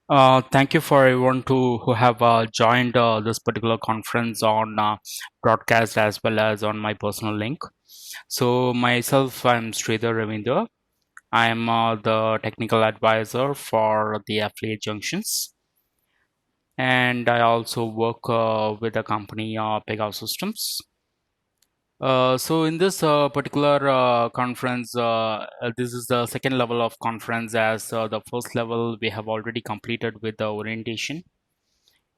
Thank you for everyone who have joined this particular conference on broadcast as well as on my personal link. So myself, I'm Sridhar Ravinder. I'm the technical advisor for the Affiliate Junctions, and I also work with the company Pegasus Systems. So in this particular conference, this is the second level of conference as the first level we have already completed with the orientation.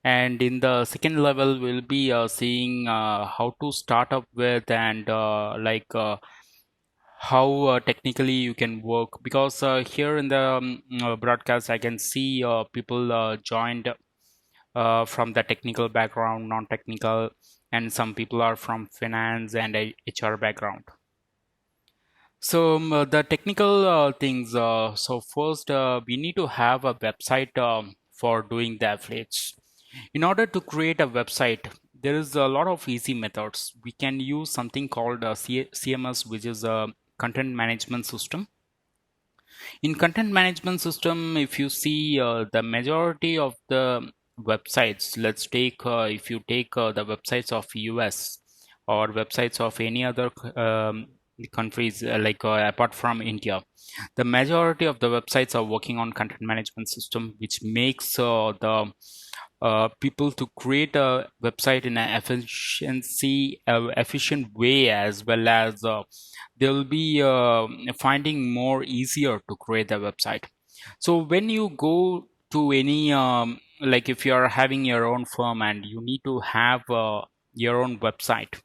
And in the second level, we'll be seeing how to start up with and how technically you can work. Because here in the broadcast, I can see people joined from the technical background, non-technical, and some people are from finance and HR background. So the technical things. So first, we need to have a website for doing the affiliates. In order to create a website, there is a lot of easy methods. We can use something called a CMS, which is a content management system. In content management system, if you see the majority of the websites, let's take if you take the websites of US or websites of any other countries apart from India, the majority of the websites are working on content management system, which makes the people to create a website in an efficient way, as well as they'll be finding more easier to create a website. So when you go to any like if you are having your own firm and you need to have your own website,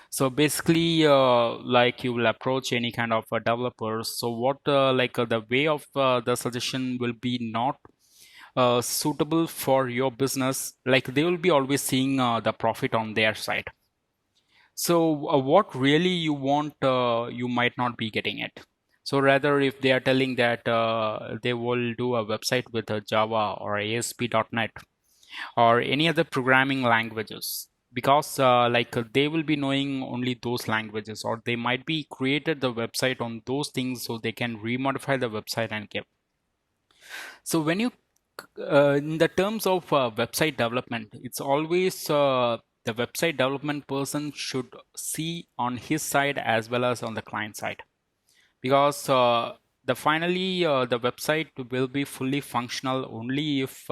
so basically like you will approach any kind of developers. So what the way of the suggestion will be not suitable for your business. Like they will be always seeing the profit on their side. So what really you want, you might not be getting it. So rather, if they are telling that they will do a website with a Java or ASP.NET or any other programming languages, because they will be knowing only those languages, or they might be created the website on those things, so they can remodify the website and give. So when you in the terms of website development, it's always the website development person should see on his side as well as on the client side, because the website will be fully functional only if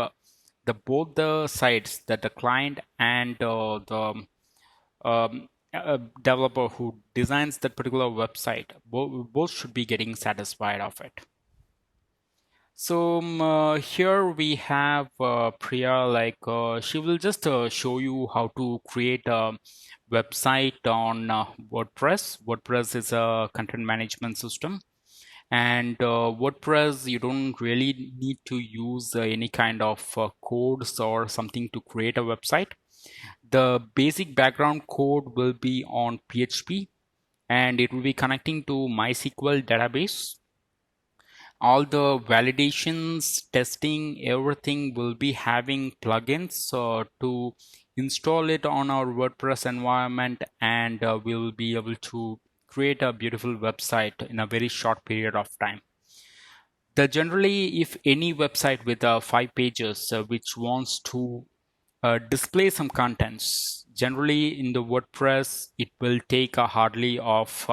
the both the sides, that the client and the developer who designs that particular website, both should be getting satisfied of it. So here we have Priya, she will just show you how to create a website on WordPress. WordPress is a content management system, and WordPress, you don't really need to use any kind of codes or something to create a website. The basic background code will be on PHP, and it will be connecting to MySQL database. All the validations, testing, everything will be having plugins to install it on our WordPress environment, and we will be able to create a beautiful website in a very short period of time. The generally, if any website with 5 pages which wants to display some contents, generally in the WordPress, it will take a hardly of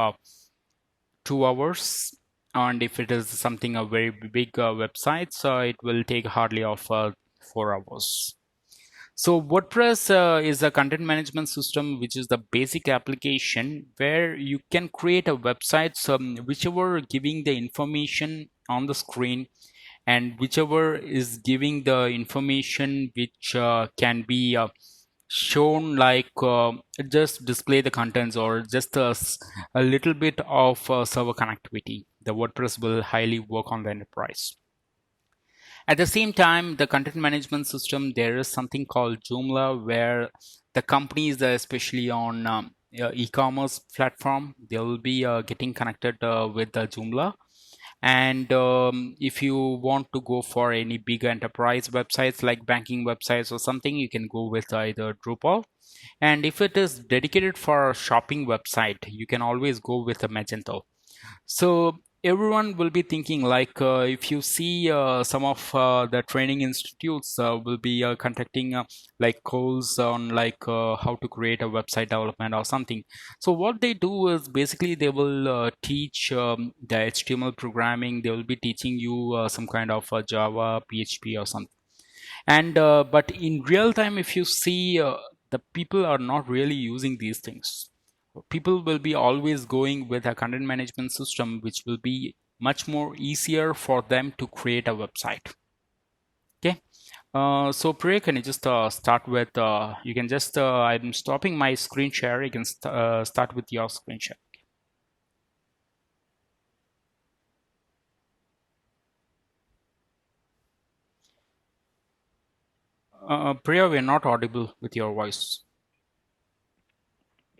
2 hours, and if it is something a very big website, so it will take hardly of 4 hours. So WordPress is a content management system, which is the basic application where you can create a website, whichever giving the information on the screen, and whichever is giving the information which can be shown, just display the contents, or just a little bit of server connectivity. The WordPress will highly work on the enterprise. At the same time, the content management system, there is something called Joomla, where the companies, especially on e-commerce platform, they will be getting connected with the Joomla. And if you want to go for any big enterprise websites like banking websites or something, you can go with either Drupal. And if it is dedicated for a shopping website, you can always go with a Magento. So everyone will be thinking like if you see some of the training institutes will be conducting like calls on like how to create a website development or something. So what they do is basically they will teach the HTML programming. They will be teaching you some kind of Java, PHP or something. And but in real time, if you see, the people are not really using these things. People will be always going with a content management system, which will be much more easier for them to create a website. Okay. So Priya, can you just start with, you can just, I'm stopping my screen share. You can start with your screen share. Priya, we're not audible with your voice.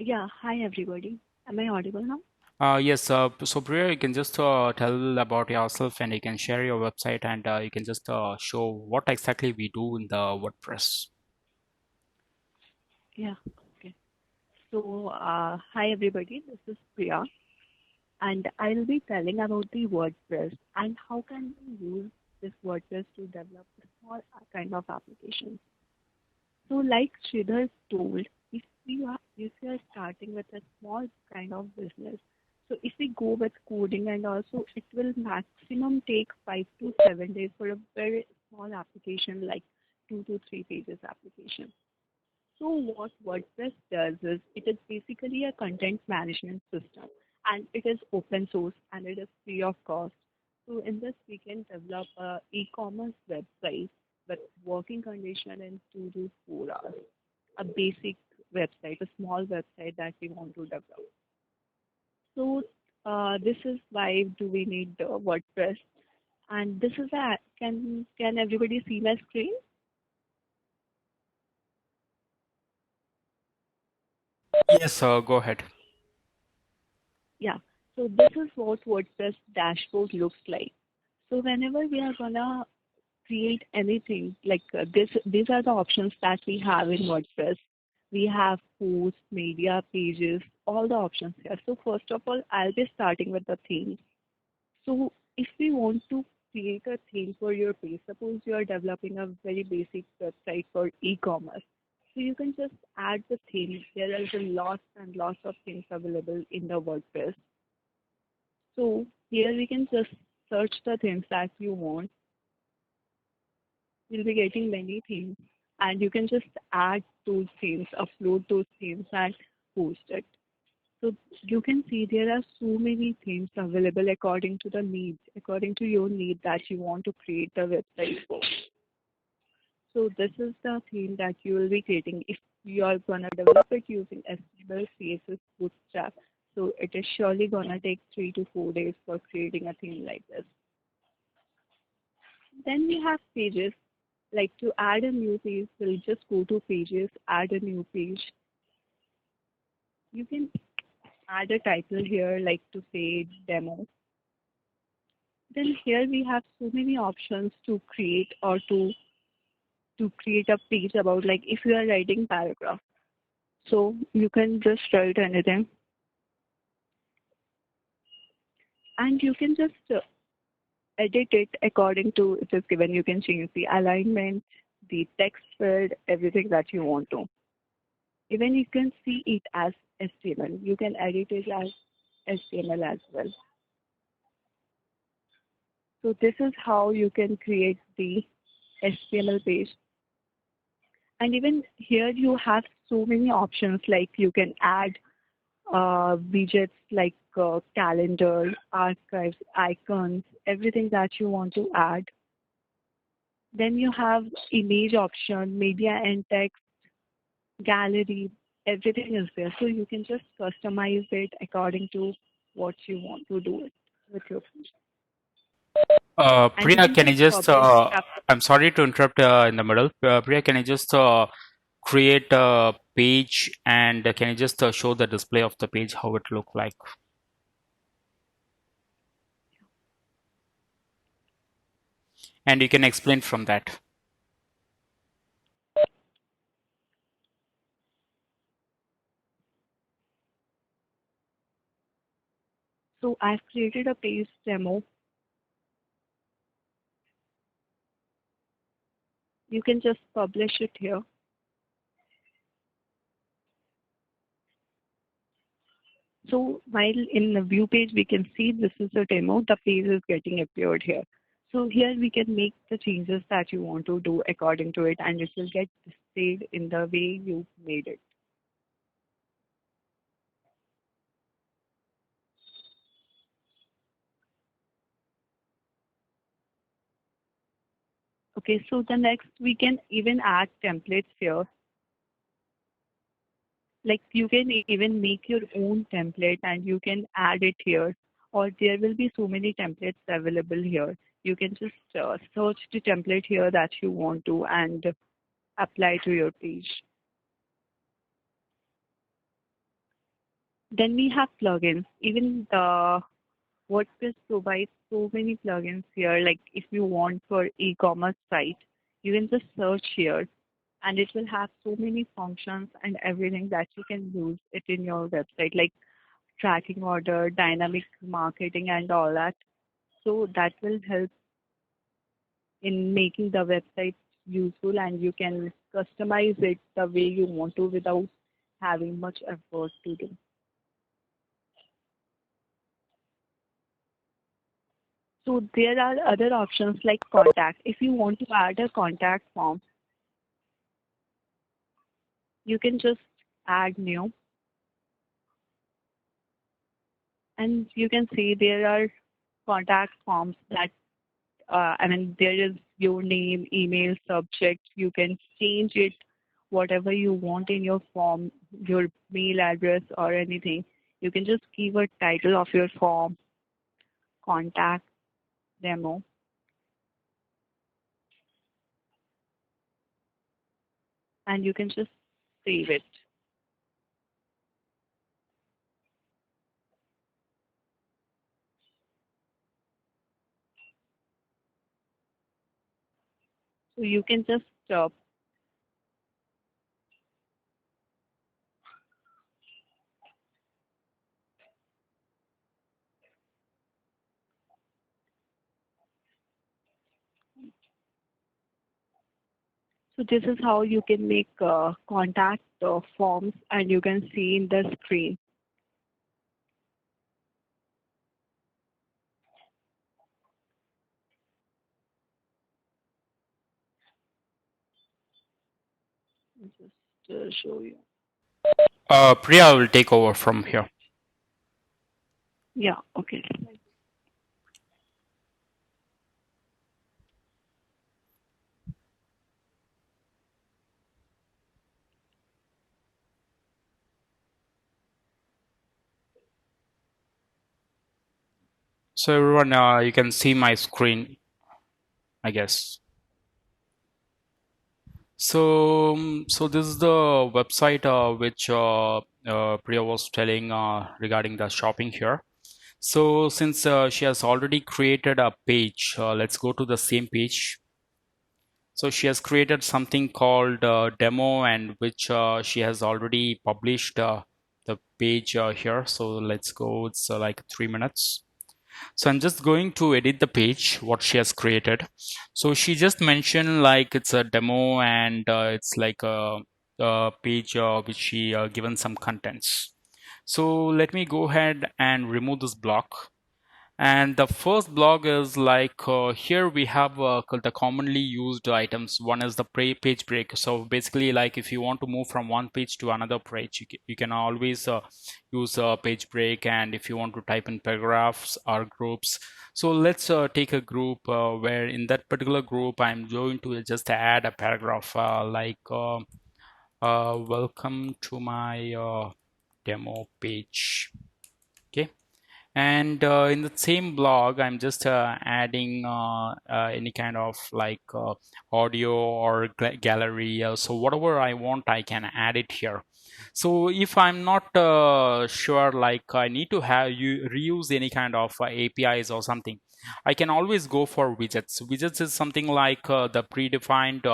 Yeah, hi everybody. Am I audible now? Yes, so Priya, you can just tell about yourself and you can share your website and you can just show what exactly we do in the WordPress. Yeah, okay. So, hi everybody. This is Priya, and I'll be telling about the WordPress and how can we use this WordPress to develop a small kind of application. So, like Sridhar told, if we are starting with a small kind of business, so if we go with coding and also it will maximum take 5 to 7 days for a very small application like 2 to 3 pages application. So what WordPress does is it is basically a content management system and it is open source and it is free of cost. So in this we can develop a e-commerce website with working condition in 2 to 4 hours. A basic website, a small website that we want to develop. So this is why do we need WordPress, and this is a can everybody see my screen? Yes, go ahead. Yeah. So this is what WordPress dashboard looks like. So whenever we are gonna create anything like this, these are the options that we have in WordPress. We have posts, media, pages, all the options here. So first of all, I'll be starting with the themes. So if we want to create a theme for your page, suppose you are developing a very basic website for e-commerce. So you can just add the theme. There is a lot and lots of things available in the WordPress. So here we can just search the themes that you want. You'll be getting many themes and you can just add those themes, upload those themes and post it. So you can see there are so many themes available according to the needs, according to your need that you want to create the website for. So this is the theme that you will be creating if you are gonna develop it using HTML, CSS, Bootstrap. So it is surely gonna take 3 to 4 days for creating a theme like this. Then we have pages. Like to add a new page, we'll just go to pages, add a new page. You can add a title here, like to say demo. Then here we have so many options to create or to create a page about like if you are writing paragraph. So you can just write anything and you can just edit it according to it is given. You can change the alignment, the text field, everything that you want to. Even you can see it as HTML. You can edit it as HTML as well. So this is how you can create the HTML page. And even here you have so many options like you can add widgets like calendar, archives, icons, everything that you want to add. Then you have image option, media and text, gallery, everything is there. So you can just customize it according to what you want to do it with your page. And you Priya, can can just you just, publish after. I'm sorry to interrupt in the middle. Priya, can you just create a page and can you just show the display of the page, how it look like? And you can explain from that. So I've created a page demo. You can just publish it here. So while in the view page, we can see this is a demo, the page is getting appeared here. So here we can make the changes that you want to do according to it, and it will get displayed in the way you made it. Okay, so the next we can even add templates here. Like you can even make your own template and you can add it here, or there will be so many templates available here. You can just search the template here that you want to and apply to your page. Then we have plugins. Even the WordPress provides so many plugins here. Like if you want for e-commerce site, you can just search here and it will have so many functions and everything that you can use it in your website, like tracking order, dynamic marketing and all that. So that will help in making the website useful and you can customize it the way you want to without having much effort to do. So there are other options like contact. If you want to add a contact form, you can just add new and you can see there are contact forms that there is your name, email, subject. You can change it whatever you want in your form, your mail address or anything. You can just give a title of your form, contact demo, and you can just save it. So you can just so this is how you can make contact forms and you can see in the screen. I'll just show you. Priya will take over from here. Yeah, okay. So everyone, you can see my screen, I guess. So this is the website which Priya was telling regarding the shopping here. So since she has already created a page, let's go to the same page. So she has created something called demo and which she has already published the page here. So let's go, it's like 3 minutes. So I'm just going to edit the page, what she has created. So she just mentioned like it's a demo and it's like a page which she given some contents. So let me go ahead and remove this block. And the first block is like here we have the commonly used items. One is the page break. So basically, like if you want to move from one page to another page, you can always use a page break. And if you want to type in paragraphs or groups, so let's take a group where in that particular group, I'm going to just add a paragraph welcome to my demo page. Okay, and in the same blog I'm just adding any kind of like audio or gallery, so whatever I want I can add it here. So if I'm not sure, like I need to have you reuse any kind of APIs or something, I can always go for widgets. Widgets is something like the predefined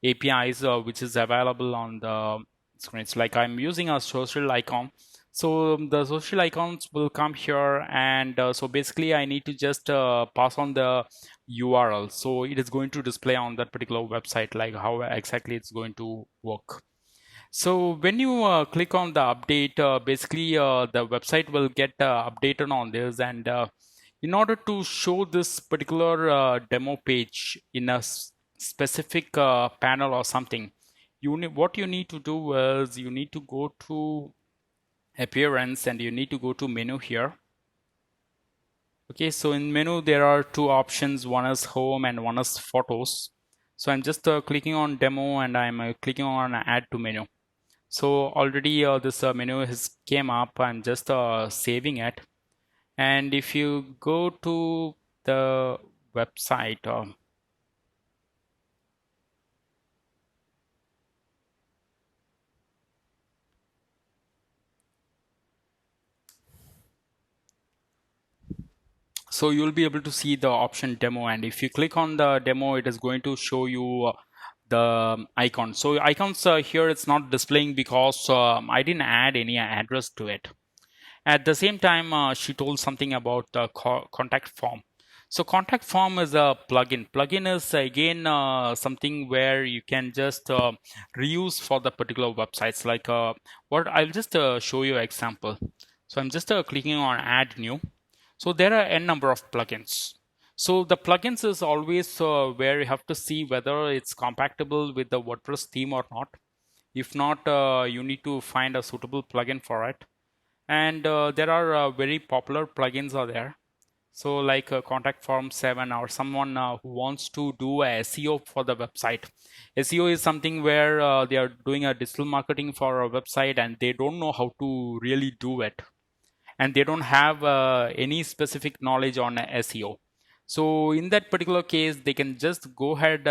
APIs which is available on the screen. It's like I'm using a social icon. So the social icons will come here, and so basically I need to just pass on the URL. So it is going to display on that particular website, like how exactly it's going to work. So when you click on the update, basically the website will get updated on this, and in order to show this particular demo page in a specific panel or something, what you need to do is you need to go to appearance and you need to go to menu here. Okay, so in menu there are two options, one is home and one is photos. So I'm just clicking on demo and I'm clicking on add to menu. So already this menu has came up. I'm just saving it. And if you go to the website, so you'll be able to see the option demo. And if you click on the demo, it is going to show you the icon. So icons here, it's not displaying because I didn't add any address to it. At the same time, she told something about the contact form. So contact form is a plugin. Plugin is again something where you can just reuse for the particular websites. Like what I'll just show you an example. So I'm just clicking on add new. So there are n number of plugins. So the plugins is always where you have to see whether it's compatible with the WordPress theme or not. If not, you need to find a suitable plugin for it. And there are very popular plugins are there. So like contact form 7 or someone who wants to do a SEO for the website. SEO is something where they are doing a digital marketing for a website and they don't know how to really do it, and they don't have any specific knowledge on SEO. So in that particular case, they can just go ahead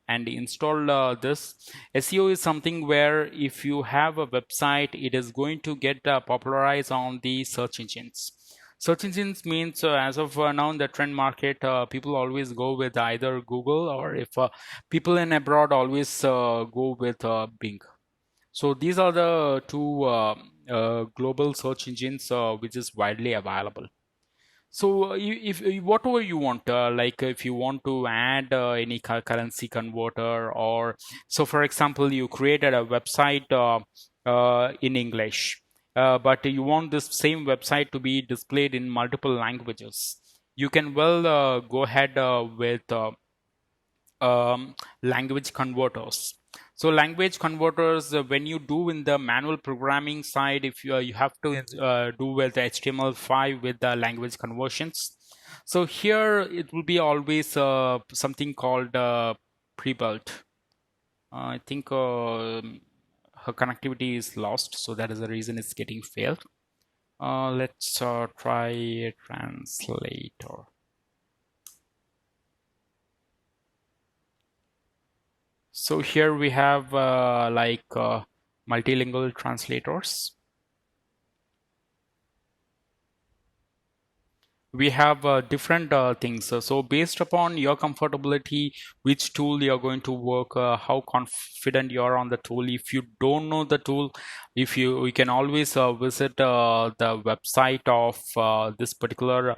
and install this. SEO is something where if you have a website, it is going to get popularized on the search engines. Search engines means as of now in the trend market, people always go with either Google, or if people in abroad always go with Bing. So these are the two global search engines which is widely available. So if whatever you want, like if you want to add any currency converter, or so for example, you created a website in English, but you want this same website to be displayed in multiple languages, you can well go ahead with language converters. So language converters, when you do in the manual programming side, if you have to do with HTML5 with the language conversions. So here it will be always something called pre-built. I think her connectivity is lost, so that is the reason it's getting failed. Let's try translator. So here we have multilingual translators. We have different things. So based upon your comfortability, which tool you're going to work, how confident you are on the tool. If you don't know the tool, if you can always visit the website of this particular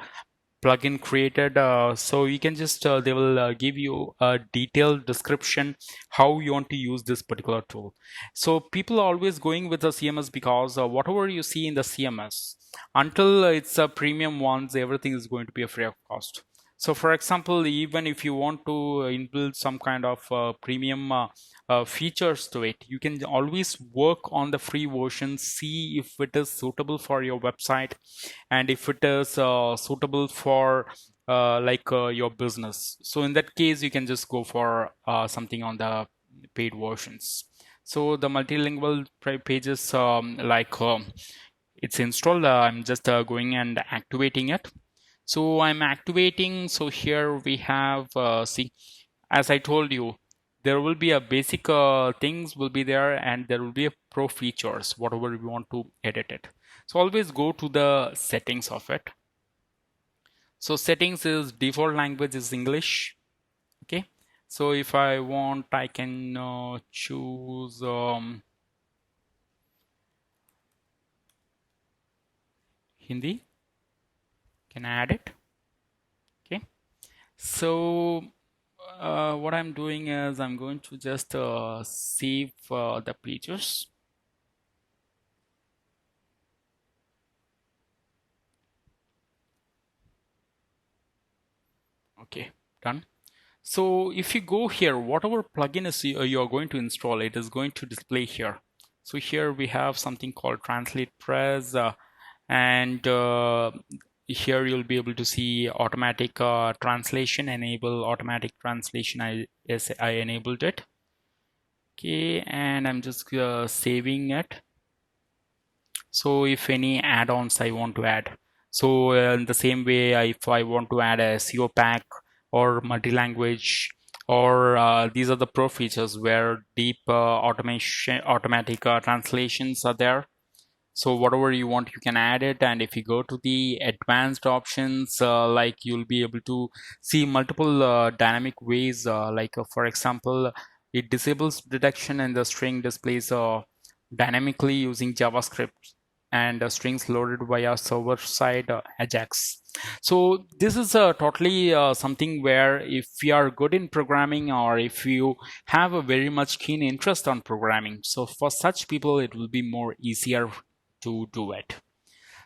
plugin created, so you can just they will give you a detailed description how you want to use this particular tool. So people are always going with the CMS because whatever you see in the CMS, until it's a premium ones, everything is going to be a free of cost. So for example, even if you want to inbuild some kind of premium features to it, you can always work on the free version, see if it is suitable for your website, and if it is suitable for your business. So in that case, you can just go for something on the paid versions. So the multilingual pages, it's installed. I'm just going and activating it. So I'm activating. So here we have, see, as I told you, there will be a basic things will be there, and there will be a pro features, whatever we want to edit it. So always go to the settings of it. So settings is default language is English. Okay. So if I want, I can choose Hindi. Can I add it? Okay. So what I'm doing is I'm going to just save the pages. Okay, done. So if you go here, whatever plugin is you are going to install, it is going to display here. So here we have something called Translate Press, and here you'll be able to see automatic translation, enable automatic translation. Yes, I enabled it. Okay, and I'm just saving it. So if any add-ons I want to add, so in the same way, if I want to add a SEO pack or multi-language, or these are the pro features where deep automation, automatic translations are there. So whatever you want, you can add it. And if you go to the advanced options, like you'll be able to see multiple dynamic ways. For example, it disables detection and the string displays dynamically using JavaScript and strings loaded via server-side Ajax. So this is totally something where if you are good in programming or if you have a very much keen interest on programming, so for such people it will be more easier to do it.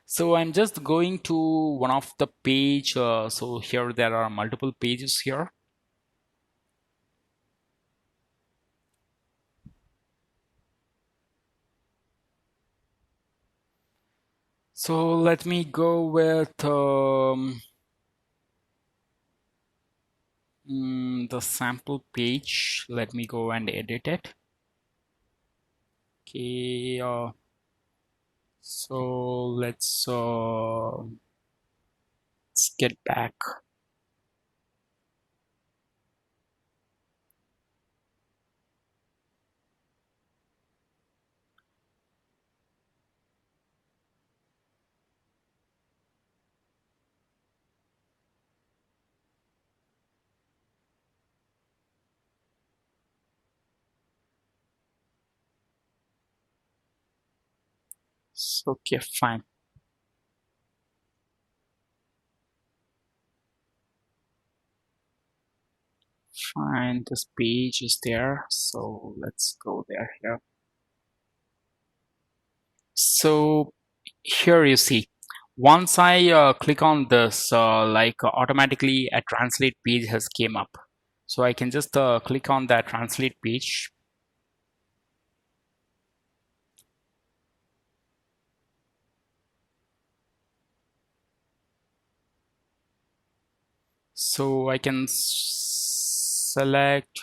So I'm just going to one of the page. So here there are multiple pages here. So let me go with the sample page. Let me go and edit it. Okay, so let's get back. So, okay, fine. Fine, this page is there. So let's go there here. So here you see, once I click on this, automatically a translate page has came up. So I can just click on that translate page. So I can select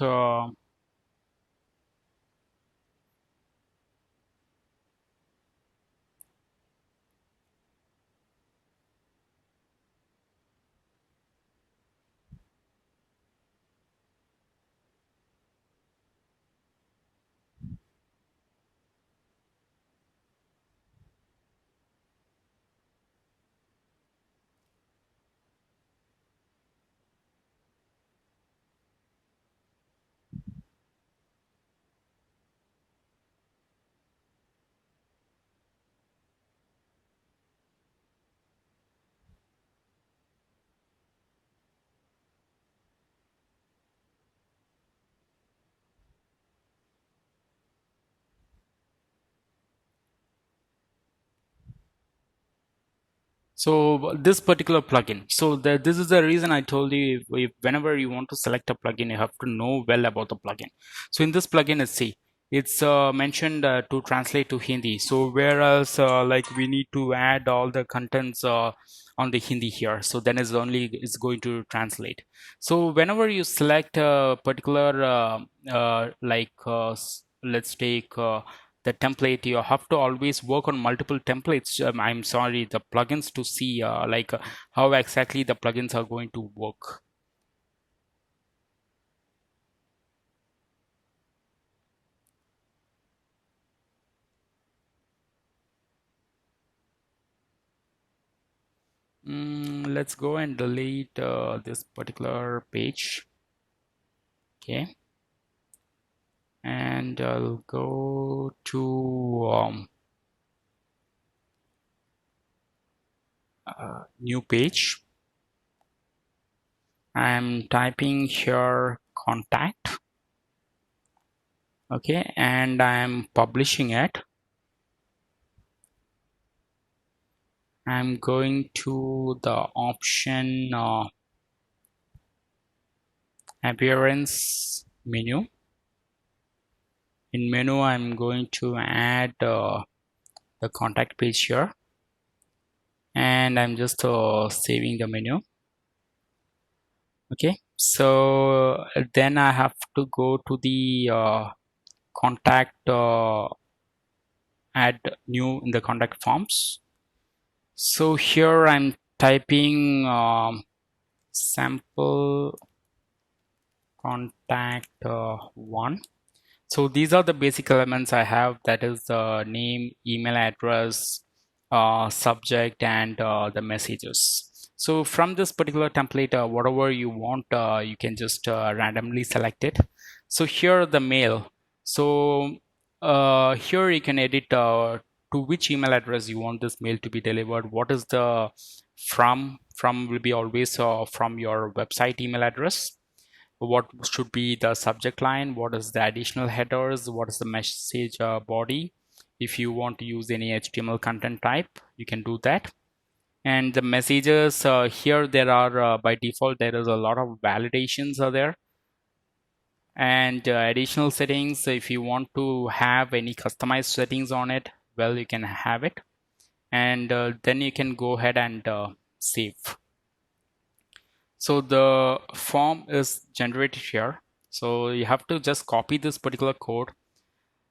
So this particular plugin. So this is the reason I told you if whenever you want to select a plugin, you have to know well about the plugin. So in this plugin, it's mentioned to translate to Hindi. So whereas we need to add all the contents on the Hindi here. So then it's going to translate. So whenever you select a particular let's take the template, you have to always work on multiple templates. I'm sorry, the plugins to see how exactly the plugins are going to work. Let's go and delete this particular page. Okay, and I'll go to new page. I'm typing here contact. Okay, and I'm publishing it. I'm going to the option appearance menu. In menu, I'm going to add the contact page here, and I'm just saving the menu. Okay, so then I have to go to the contact add new in the contact forms. So here I'm typing sample contact one. So these are the basic elements I have, that is the name, email address, subject, and the messages. So from this particular template, whatever you want, you can just randomly select it. So here the mail. So here you can edit to which email address you want this mail to be delivered. What is the from will be always from your website email address. What should be the subject line, what is the additional headers, what is the message body. If you want to use any HTML content type, you can do that. And the messages, here there are by default there is a lot of validations are there, and additional settings. If you want to have any customized settings on it, well, you can have it, and then you can go ahead and save. So the form is generated here. So you have to just copy this particular code.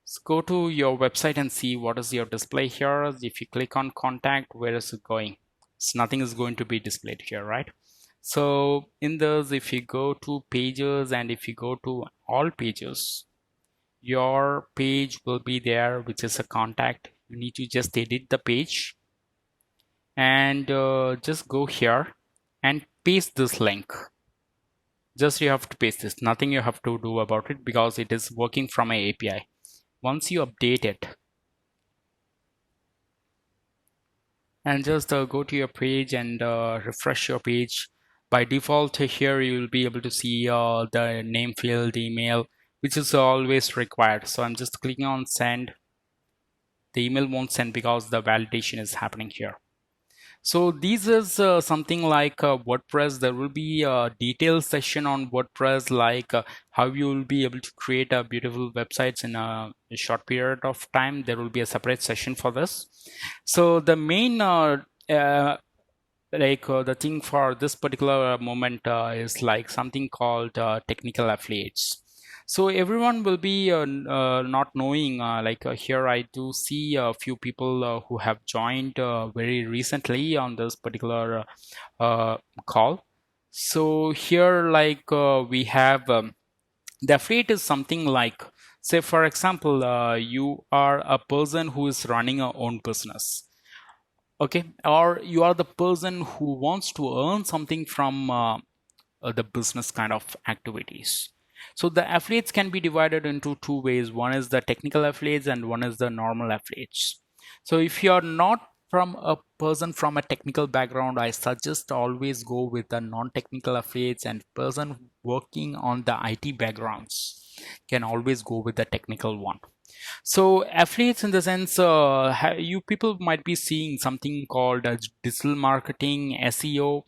So go to your website and see what is your display here. If you click on contact, where is it going? So nothing is going to be displayed here, right? So in this, if you go to pages and if you go to all pages, your page will be there, which is a contact. You need to just edit the page and just go here and paste this link. Just you have to paste this, nothing you have to do about it because it is working from a API. Once you update it and just go to your page and refresh your page, by default here you will be able to see the name field, email, which is always required. So I'm just clicking on send. The email won't send because the validation is happening here. So this is something like WordPress. There will be a detailed session on WordPress, like how you will be able to create beautiful websites in a short period of time. There will be a separate session for this. So the main the thing for this particular moment is like something called technical affiliates. So everyone will be not knowing, here I do see a few people who have joined very recently on this particular call. So here we have the affiliate is something like, say for example, you are a person who is running a own business, okay, or you are the person who wants to earn something from the business kind of activities. So the affiliates can be divided into two ways. One is the technical affiliates and one is the normal affiliates. So if you are not from a person from a technical background, I suggest always go with the non-technical affiliates, and person working on the IT backgrounds can always go with the technical one. So affiliates in the sense, you people might be seeing something called as digital marketing, SEO.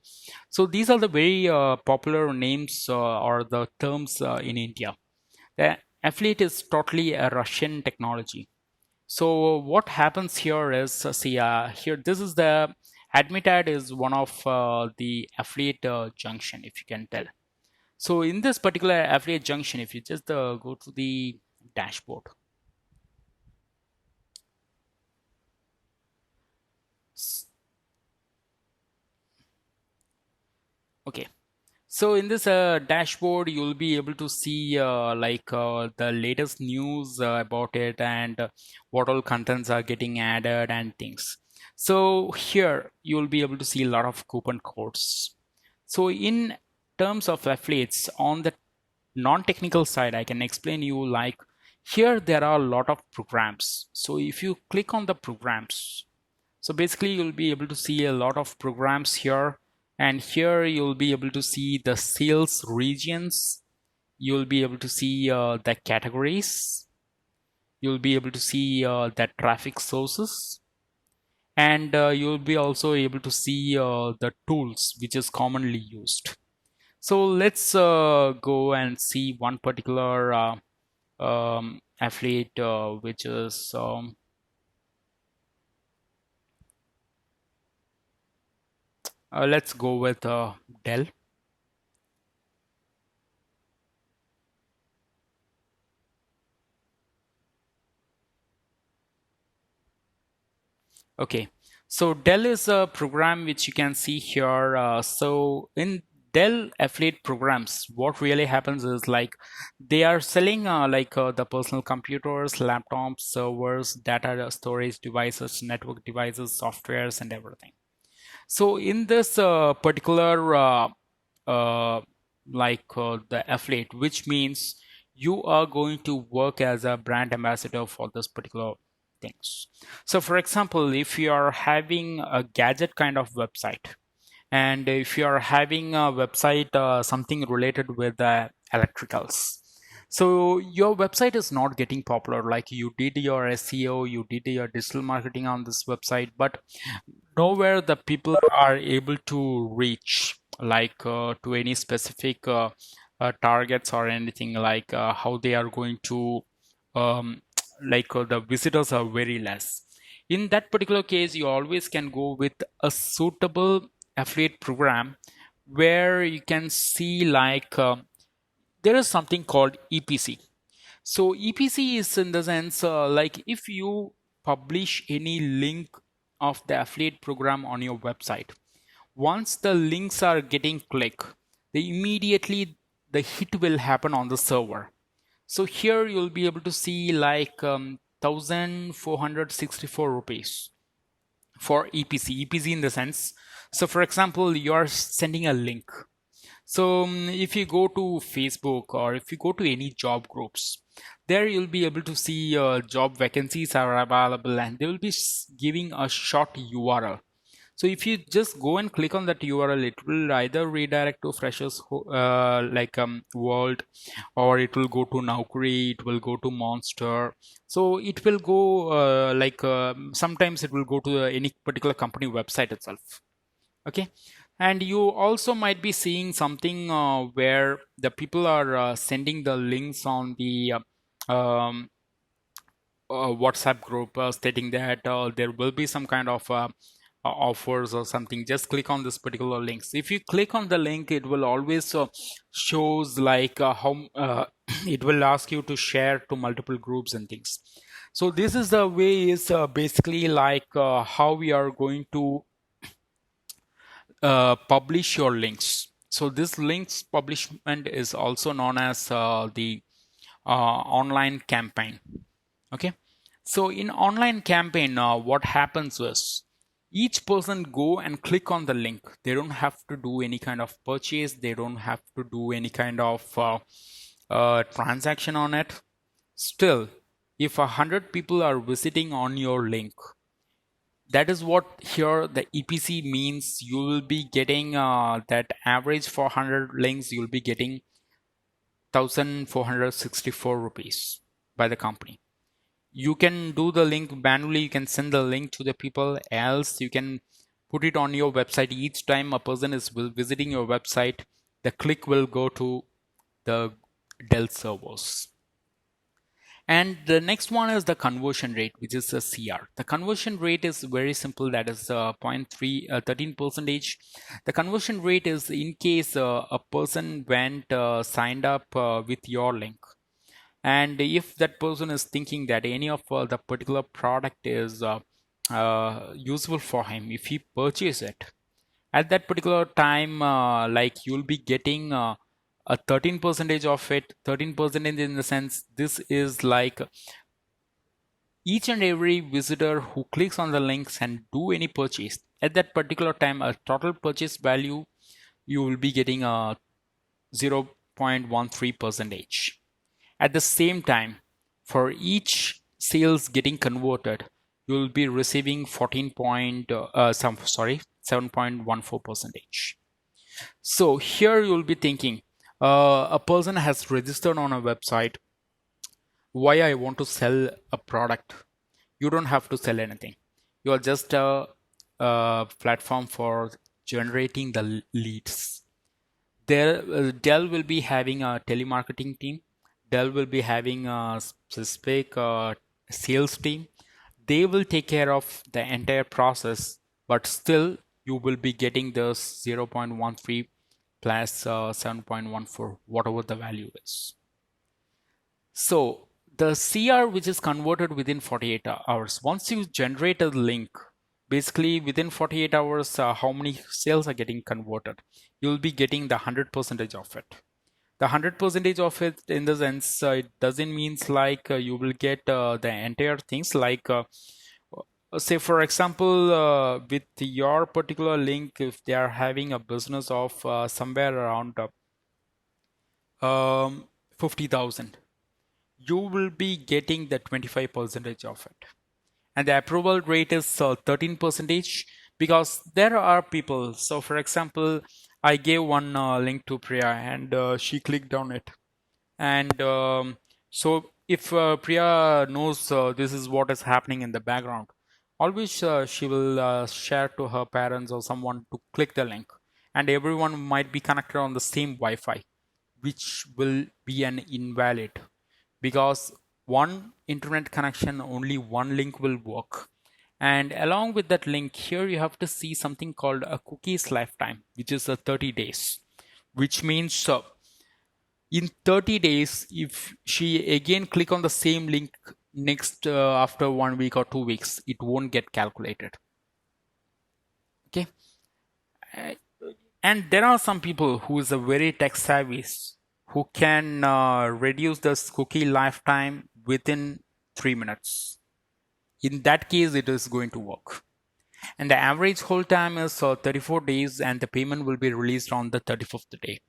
So these are the very popular names or the terms in India. The affiliate is totally a Russian technology. So what happens here is, see here, this is the Admitad is one of the affiliate junction, if you can tell. So in this particular affiliate junction, if you just go to the dashboard. Okay, so in this dashboard, you'll be able to see the latest news about it, and what all contents are getting added and things. So here you'll be able to see a lot of coupon codes. So in terms of affiliates, on the non-technical side, I can explain you, like here there are a lot of programs. So if you click on the programs, So basically you'll be able to see a lot of programs here, and here you'll be able to see the sales regions. You'll be able to see the categories. You'll be able to see the traffic sources, and you'll be also able to see the tools which is commonly used. So let's go and see one particular affiliate which is let's go with Dell. Okay, so Dell is a program which you can see here. So in Dell affiliate programs, what really happens is like they are selling the personal computers, laptops, servers, data storage devices, network devices, softwares, and everything. So in this particular uh, the affiliate, which means you are going to work as a brand ambassador for this particular things. So for example, if you are having a gadget kind of website, and if you are having a website something related with electricals, so your website is not getting popular, like you did your SEO, you did your digital marketing on this website, but nowhere the people are able to reach to any specific targets or anything, how they are going to um, the visitors are very less. In that particular case, you always can go with a suitable affiliate program where you can see there is something called EPC. So EPC is in the sense like if you publish any link of the affiliate program on your website, once the links are getting clicked, they immediately the hit will happen on the server. So here you'll be able to see 1464 rupees for EPC. EPC in the sense, so for example, you are sending a link. So if you go to Facebook or if you go to any job groups, there you'll be able to see job vacancies are available, and they will be giving a short URL. So if you just go and click on that URL, it will either redirect to Freshers World, or it will go to Naukri, it will go to Monster. So it will go sometimes it will go to any particular company website itself. Okay, and you also might be seeing something where the people are sending the links on the WhatsApp group stating that there will be some kind of offers or something. Just click on this particular links. If you click on the link, it will always shows how it will ask you to share to multiple groups and things. So this is the way is basically how we are going to publish your links. So this links publishment is also known as the online campaign. Okay, so in online campaign, what happens is each person go and click on the link. They don't have to do any kind of purchase. They don't have to do any kind of transaction on it. Still, if 100 people are visiting on your link, that is what here the EPC means. You will be getting that average for 100 links, you'll be getting 1464 rupees by the company. You can do the link manually, you can send the link to the people, else you can put it on your website. Each time a person is visiting your website, the click will go to the Dell servers. And the next one is the conversion rate, which is a CR. The conversion rate is very simple. That is 13 percentage. The conversion rate is in case a person went signed up with your link. And if that person is thinking that any of the particular product is useful for him, if he purchase it, at that particular time, you'll be getting a 13 percentage of it. 13 percentage in the sense, this is like each and every visitor who clicks on the links and do any purchase at that particular time, a total purchase value, you will be getting a 0.13 percentage. At the same time, for each sales getting converted, you'll be receiving 7.14 percentage. So here you'll be thinking, a person has registered on a website. Why I want to sell a product? You don't have to sell anything. You are just a platform for generating the leads. There, Dell will be having a telemarketing team. Dell will be having a specific sales team. They will take care of the entire process, but still you will be getting the 0.13 plus 7.14, whatever the value is. So the CR, which is converted within 48 hours, once you generate a link, basically within 48 hours, how many sales are getting converted, you'll be getting the 100% of it. The 100% of it, in the sense, it doesn't means like you will get the entire things, like say for example, with your particular link, if they are having a business of somewhere around 50,000, you will be getting the 25% of it. And the approval rate is 13%, because there are people. So for example, I gave one link to Priya, and she clicked on it. And so if Priya knows this is what is happening in the background, always she will share to her parents or someone to click the link, and everyone might be connected on the same Wi-Fi, which will be an invalid, because one internet connection, only one link will work. And along with that link, here you have to see something called a cookies lifetime, which is a 30 days, which means in 30 days, if she again click on the same link next after 1 week or 2 weeks, it won't get calculated. Okay. Uh, and there are some people who is a very tech savvy, who can reduce this cookie lifetime within 3 minutes. In that case, it is going to work. And the average hold time is 34 days, and the payment will be released on the 35th day.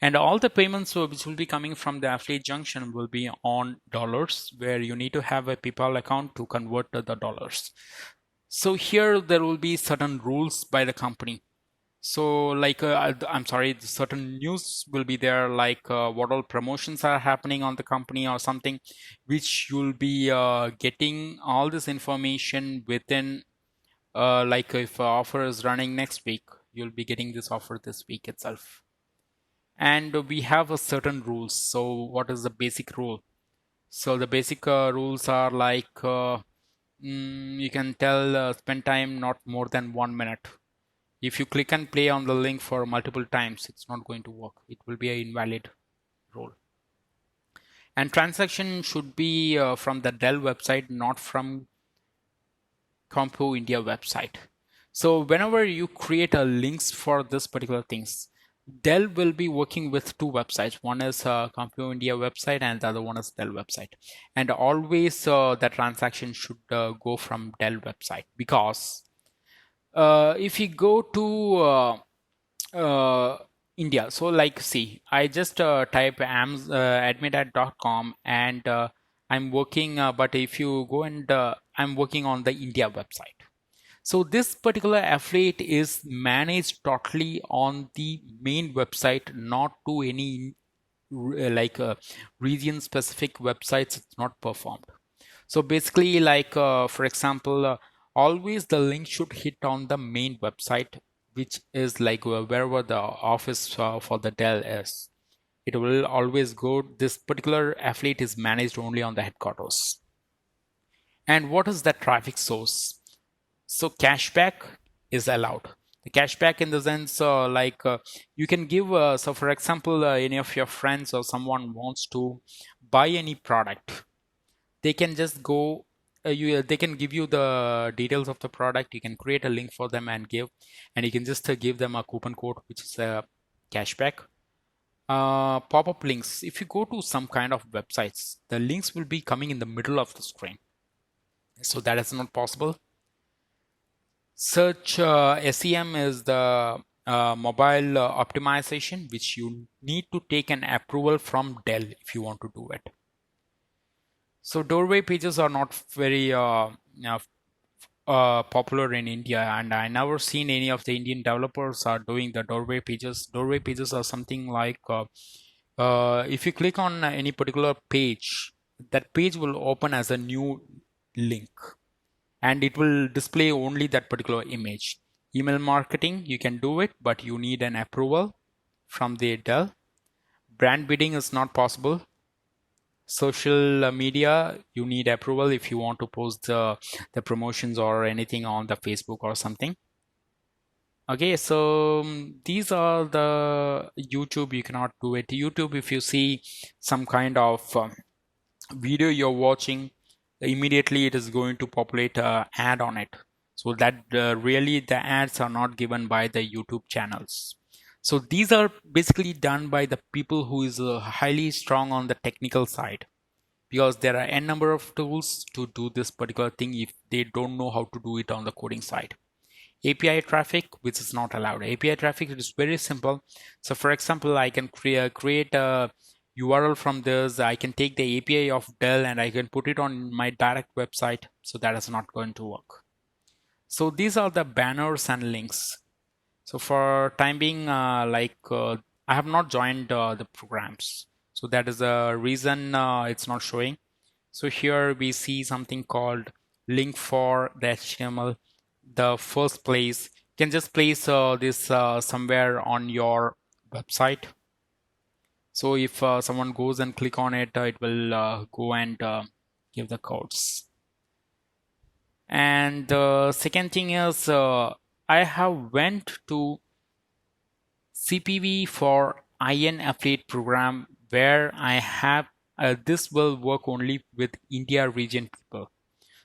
And all the payments which will be coming from the affiliate junction will be on dollars, where you need to have a PayPal account to convert the dollars. So here there will be certain rules by the company. So like I'm sorry, certain news will be there, like what all promotions are happening on the company or something, which you'll be getting all this information within like if offer is running next week, you'll be getting this offer this week itself. And we have a certain rules. So what is the basic rule? So the basic rules are like you can tell spend time not more than 1 minute. If you click and play on the link for multiple times, it's not going to work. It will be an invalid rule. And transaction should be from the Dell website, not from Compo India website. So whenever you create a links for this particular things, Dell will be working with two websites. One is Compo India website, and the other one is Dell website. And always the transaction should go from Dell website, because if you go to India, so like see, I just type admin.com, and I'm working, but if you go and I'm working on the India website. So this particular affiliate is managed totally on the main website, not to any like region specific websites. It's not performed. So basically, like for example, always the link should hit on the main website, which is like wherever the office for the Dell is. It will always go. This particular affiliate is managed only on the headquarters. And what is the traffic source? So cashback is allowed. The cashback in the sense like you can give, so for example, any of your friends or someone wants to buy any product, they can just go, they can give you the details of the product. You can create a link for them and give, and you can just give them a coupon code, which is a cashback. Pop-up links, if you go to some kind of websites, the links will be coming in the middle of the screen, so that is not possible. Search SEM is the mobile optimization, which you need to take an approval from Dell if you want to do it. So doorway pages are not very popular in India, and I never seen any of the Indian developers are doing the doorway pages. Doorway pages are something like if you click on any particular page, that page will open as a new link, and it will display only that particular image. Email marketing, you can do it, but you need an approval from the Dell. Brand bidding is not possible. Social media, you need approval if you want to post the promotions or anything on the Facebook or something. Okay, so these are the YouTube. You cannot do it. YouTube, if you see some kind of video you're watching, immediately it is going to populate a ad on it. So that really the ads are not given by the YouTube channels. So these are basically done by the people who is highly strong on the technical side, because there are n number of tools to do this particular thing if they don't know how to do it on the coding side. API traffic, which is not allowed. API traffic is very simple. So for example, I can create a URL from this. I can take the API of Dell and I can put it on my direct website. So that is not going to work. So these are the banners and links. So for time being, I have not joined the programs. So that is the reason it's not showing. So here we see something called link for the HTML. The first place, you can just place this somewhere on your website. So if someone goes and click on it, it will go and give the codes. And the second thing is I have went to CPV for IN affiliate program where I have this will work only with India region people.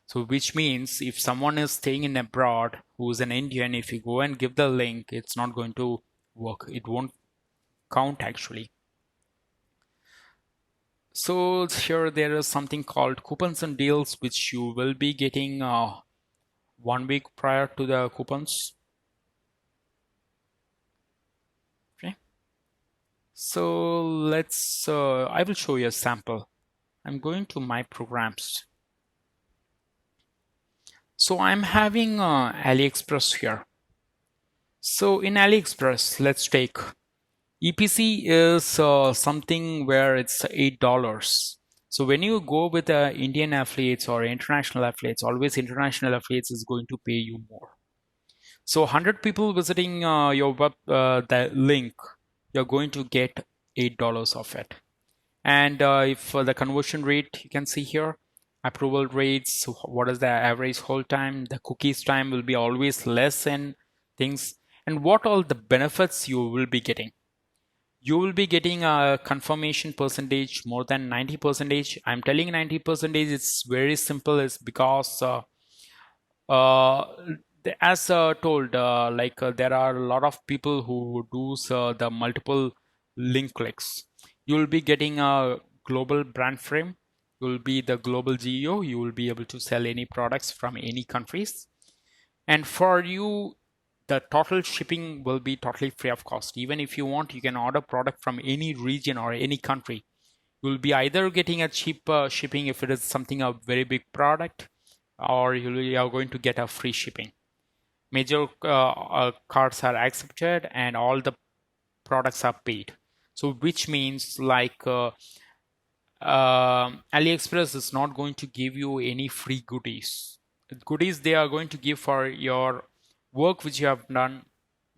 So which means if someone is staying in abroad who's an Indian, if you go and give the link, it's not going to work. It won't count actually. So here there is something called coupons and deals, which you will be getting 1 week prior to the coupons. Okay. So let's, I will show you a sample. I'm going to my programs. So I'm having AliExpress here. So in AliExpress, let's take EPC is something where it's $8. So when you go with Indian affiliates or international affiliates, always international affiliates is going to pay you more. So 100 people visiting your web, the link, you're going to get $8 of it. And if the conversion rate, you can see here, approval rates, what is the average hold time, the cookies time will be always less in things, and what all the benefits you will be getting. You will be getting a confirmation percentage more than 90%. I'm telling 90%, it's very simple. It's because uh, as told, there are a lot of people who do the multiple link clicks. You will be getting a global brand frame. You will be the global geo. You will be able to sell any products from any countries. And for you, the total shipping will be totally free of cost. Even if you want, you can order product from any region or any country. You'll be either getting a cheap shipping if it is something a very big product, or you are going to get a free shipping. Major cards are accepted and all the products are paid. So which means AliExpress is not going to give you any free goodies. Goodies they are going to give for your work which you have done,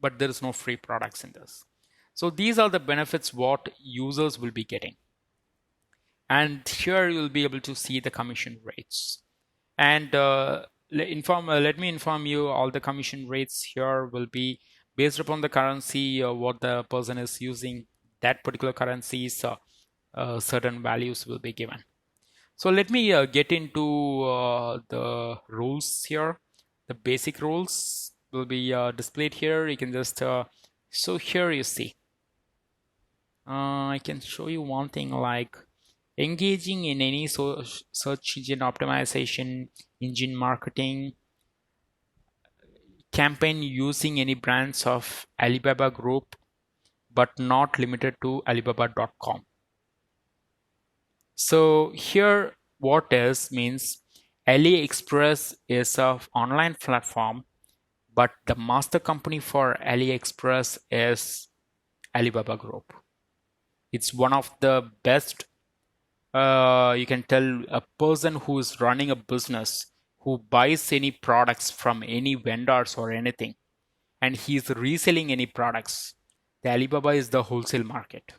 but there is no free products in this. So these are the benefits what users will be getting. And here you'll be able to see the commission rates. And let me inform you, all the commission rates here will be based upon the currency what the person is using. That particular currency's certain values will be given. So let me get into the rules here. The basic rules will be displayed here. You can just so here you see. I can show you one thing like engaging in any search engine optimization, engine marketing, campaign using any brands of Alibaba Group, but not limited to Alibaba.com. So here what is means AliExpress is an online platform, but the master company for AliExpress is Alibaba Group. It's one of the best, you can tell, a person who is running a business who buys any products from any vendors or anything, and he's reselling any products. The Alibaba is the wholesale market.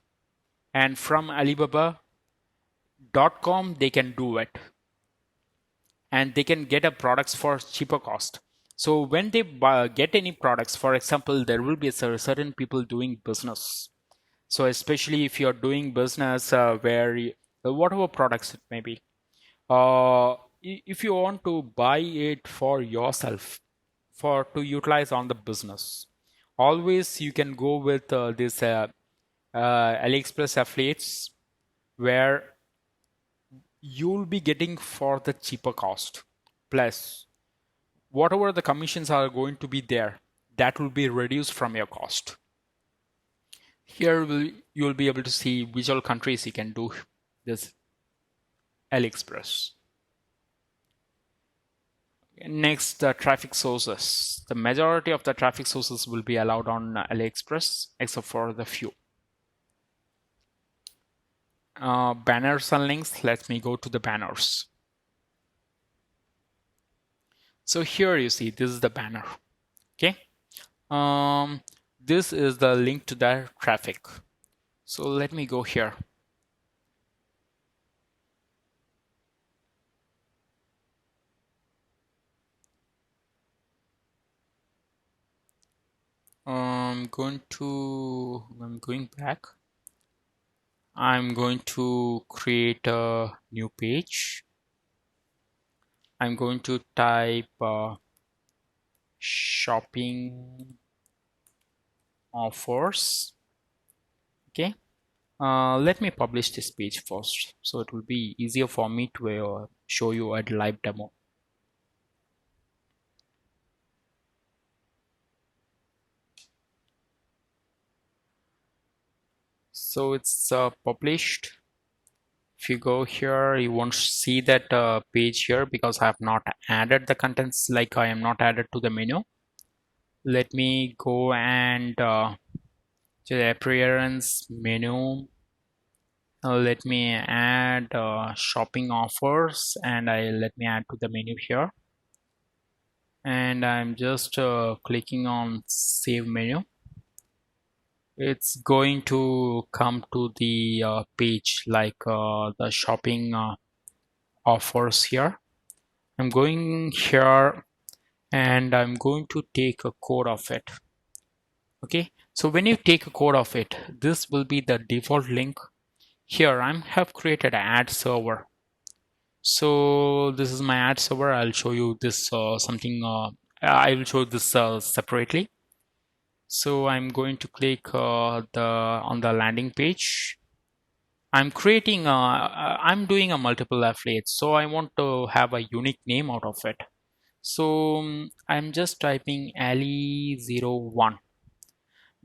And from Alibaba.com, they can do it, and they can get a products for cheaper cost. So when they get any products, for example, there will be certain people doing business. So especially if you're doing business where whatever products it may be, if you want to buy it for yourself, for to utilize on the business, always you can go with this AliExpress affiliates, where you'll be getting for the cheaper cost. Plus, whatever the commissions are going to be there, that will be reduced from your cost. Here you'll be able to see which all countries you can do this AliExpress. Next, the traffic sources. The majority of the traffic sources will be allowed on AliExpress, except for the few. Banners and links. Let me go to the banners. So here you see this is the banner. Okay. This is the link to that traffic. So let me go here. I'm going back. I'm going to create a new page. I'm going to type shopping offers. Okay. Let me publish this page first, so it will be easier for me to show you a live demo. So it's published. If you go here, you won't see that page here because I have not added the contents, like I am not added to the menu. Let me go and to the appearance menu. Let me add shopping offers, and let me add to the menu here. And I'm just clicking on save menu. It's going to come to the page like the shopping offers here. I'm going here and I'm going to take a code of it. Okay, so when you take a code of it, this will be the default link. Here I have created an ad server. So this is my ad server. I'll show you this something. I will show this separately. So I'm going to click on the landing page. I'm creating I'm doing a multiple affiliates, so I want to have a unique name out of it. So I'm just typing Ali01.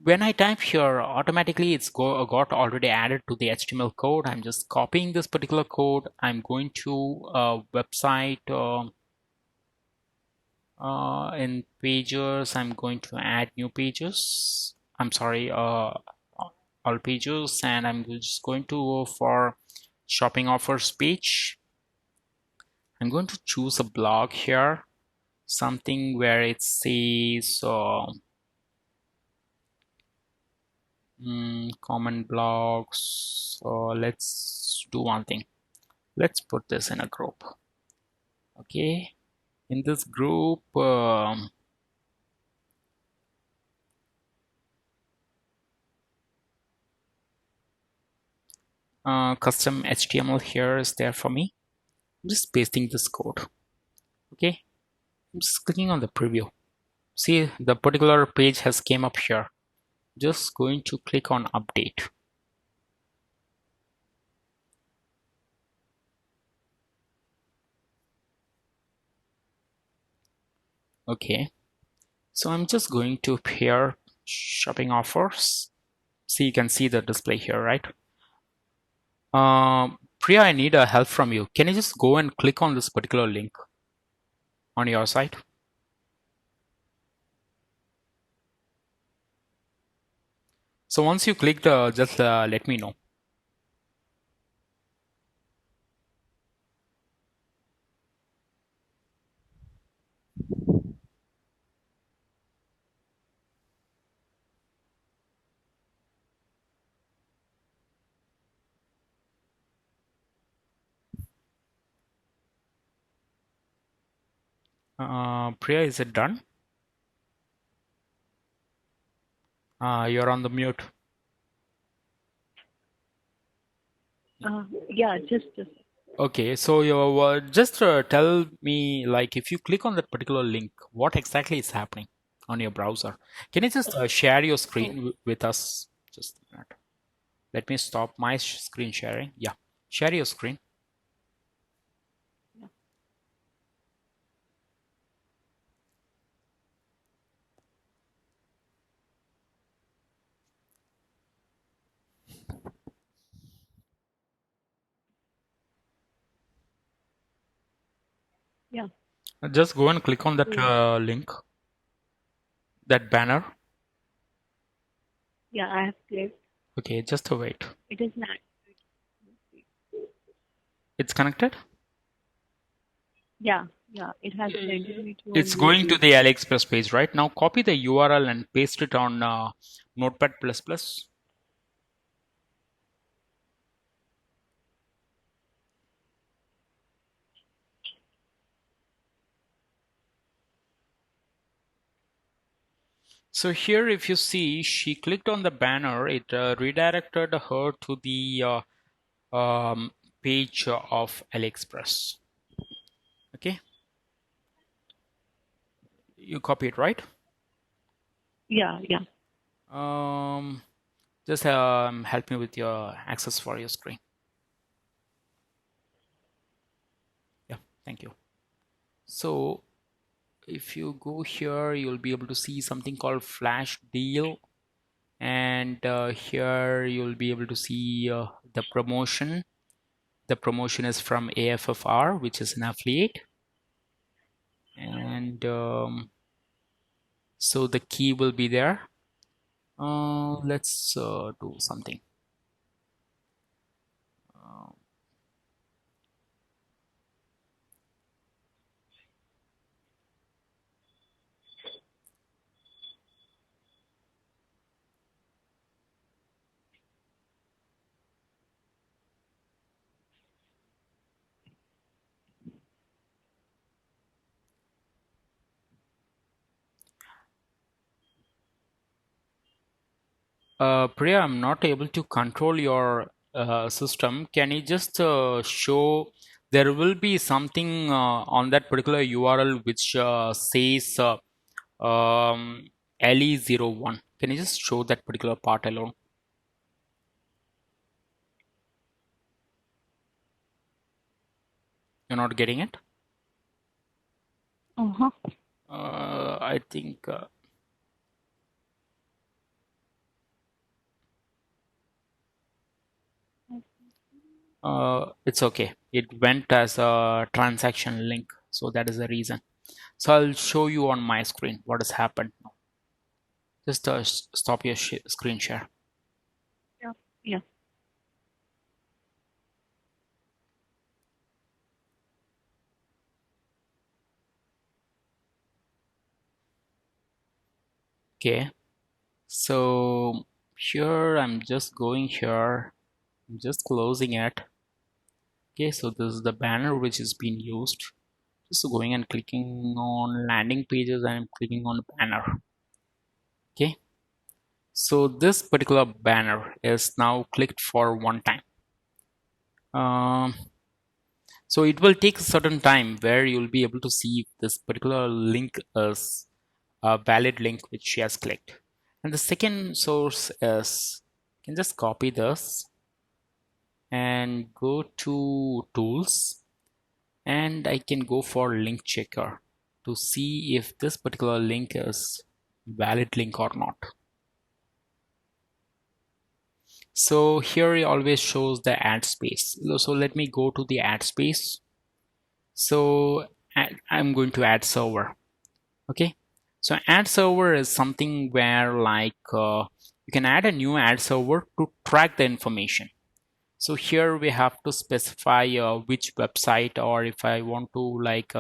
When I type here, automatically it's got already added to the HTML code. I'm just copying this particular code. I'm going to website in pages. I'm going to add new pages. I'm sorry, all pages, and I'm just going to go for shopping offers page. I'm going to choose a blog here, something where it says common blogs. So let's do one thing. Let's put this in a group. Okay, in this group, custom HTML here is there for me. I'm just pasting this code. Okay, I'm just clicking on the preview. See, the particular page has came up here. Just going to click on update. Okay, so I'm just going to pair shopping offers. See, you can see the display here, right? Priya, I need a help from you. Can you just go and click on this particular link? on your side? So once you click the, just let me know. Priya, is it done? You're on the mute. Yeah, just Okay, so you just tell me, like, if you click on that particular link, what exactly is happening on your browser? Can you just share your screen oh, with us? Just a minute. Let me stop my screen sharing. Yeah, share your screen. yeah, yeah. Just go and click on that So link, that banner. yeah, I have clicked. Okay, just wait. It is not. It's connected. Yeah, yeah. It has landed me to a It's new going to page. the AliExpress page, right? Now copy the URL and paste it on Notepad++. So here, if you see, she clicked on the banner. It redirected her to the page of AliExpress. Okay, you copy it, right? Yeah, yeah. Um, just help me with your access for your screen. Yeah, thank you. So if you go here, you'll be able to see something called Flash Deal, and here you'll be able to see the promotion. The promotion is from AFFR, which is an affiliate, and so the key will be there. Let's do something. Uh, Priya, I'm not able to control your system. Can you just show there will be something on that particular URL which says LE01. Can you just show that particular part alone? You're not getting it? Uh-huh. I think it's okay. It went as a transaction link, so that is the reason. So I'll show you on my screen what has happened now. Just stop your screen share. Yeah, yeah. Okay. So here I'm just going here. I'm just closing it. Okay. So this is the banner which is being used. Just going and clicking on landing pages and I'm clicking on banner. Okay. So this particular banner is now clicked for one time. Um, so it will take a certain time where you'll be able to see if this particular link is a valid link which she has clicked. And the second source is, you can just copy this and go to tools, and I can go for link checker to see if this particular link is valid link or not. So here it always shows the ad space. So let me go to the ad space. So I'm going to add server. Okay, so ad server is something where like you can add a new ad server to track the information. So here we have to specify which website, or if I want to like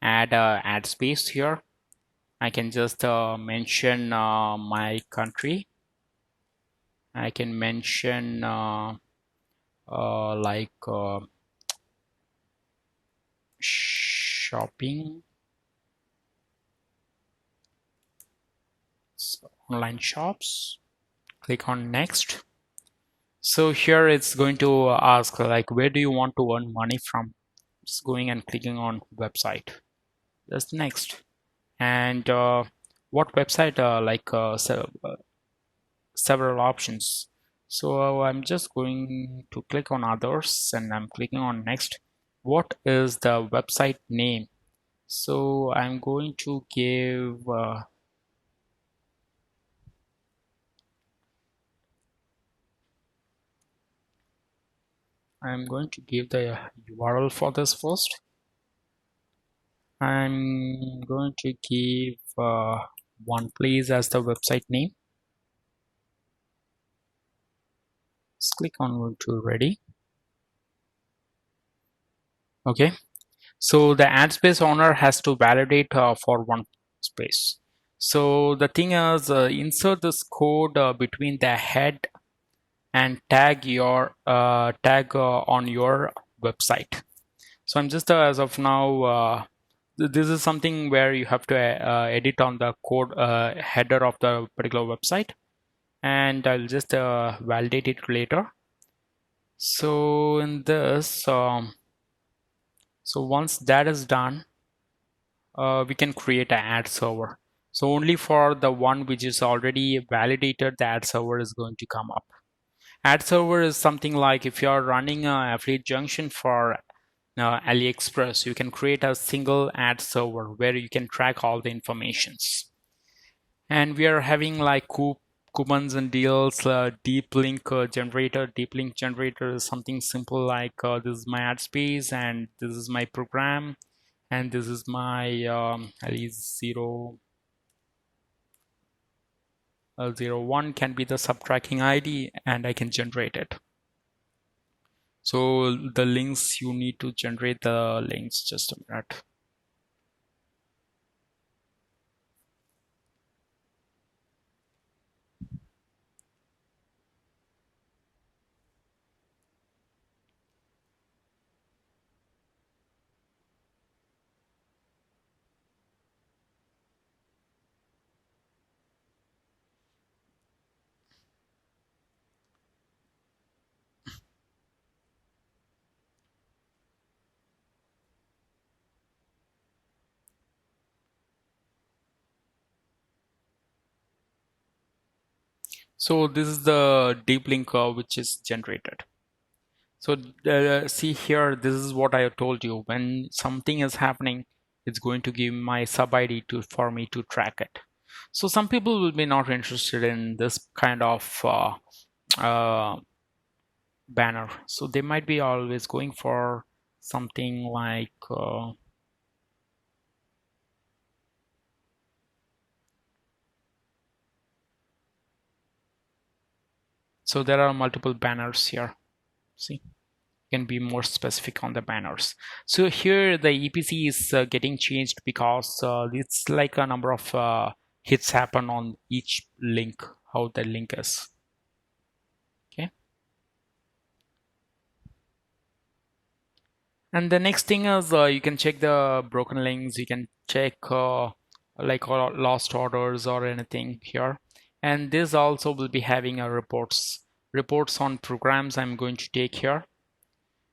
add ad space here, I can just mention my country. I can mention like shopping, so online shops. Click on next. So here it's going to ask like, where do you want to earn money from? Just going and clicking on website. Just next. And what website several options. So I'm just going to click on others and I'm clicking on next. What is the website name? So I'm going to give the URL for this first. I'm going to give one place as the website name. Just click on to ready. Okay, so the ad space owner has to validate for one space. So the thing is, insert this code between the head and tag on your website. So I'm just as of now, this is something where you have to edit on the code header of the particular website, and I'll just validate it later. So in this, so once that is done, we can create an ad server. So only for the one which is already validated, the ad server is going to come up. Ad server is something like if you're running an affiliate junction for AliExpress, you can create a single ad server where you can track all the informations. And we are having like coupons and deals, deep link generator. Deep link generator is something simple like this is my ad space and this is my program and this is my at least 01 can be the subtracking ID and I can generate it. So the links, you need to generate the links. Just a minute. So this is the deep link which is generated. So see here, this is what I told you. When something is happening, it's going to give my sub ID for me to track it. So some people will be not interested in this kind of uh, banner. So they might be always going for something like so there are multiple banners here. See, can be more specific on the banners. So here the EPC is getting changed because it's like a number of hits happen on each link, how the link is. Okay. And the next thing is you can check the broken links. You can check like lost orders or anything here. And this also will be having a reports on programs I'm going to take here.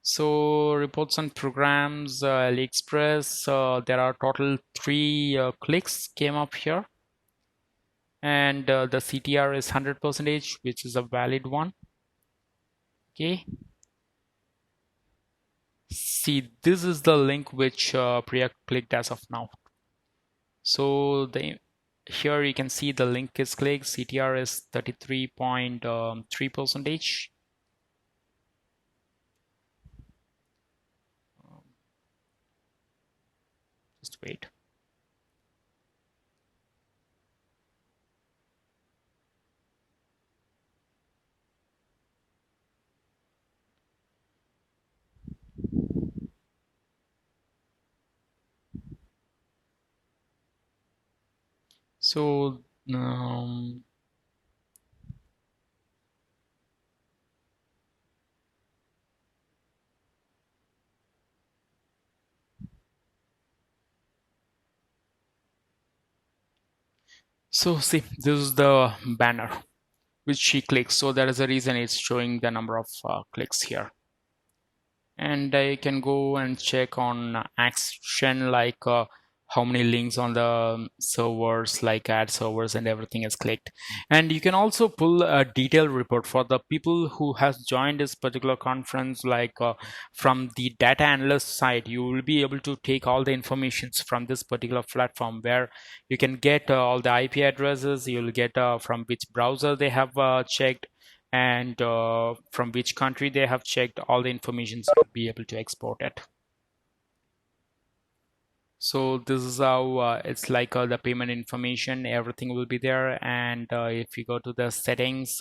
So reports on programs, AliExpress, there are total 3 clicks came up here. And the CTR is 100%, which is a valid one. Okay. See, this is the link which Priya clicked as of now. So here you can see the link is clicked. CTR is 33.3%. Just wait. So um, so see, this is the banner which she clicks. So that is the reason it's showing the number of clicks here. And I can go and check on action, like how many links on the servers, like ad servers, and everything is clicked. And you can also pull a detailed report for the people who has joined this particular conference, like from the data analyst side. You will be able to take all the informations from this particular platform, where you can get all the IP addresses. You'll get from which browser they have checked, and from which country they have checked. All the information to be able to export it. So this is how it's like the payment information, everything will be there. And if you go to the settings,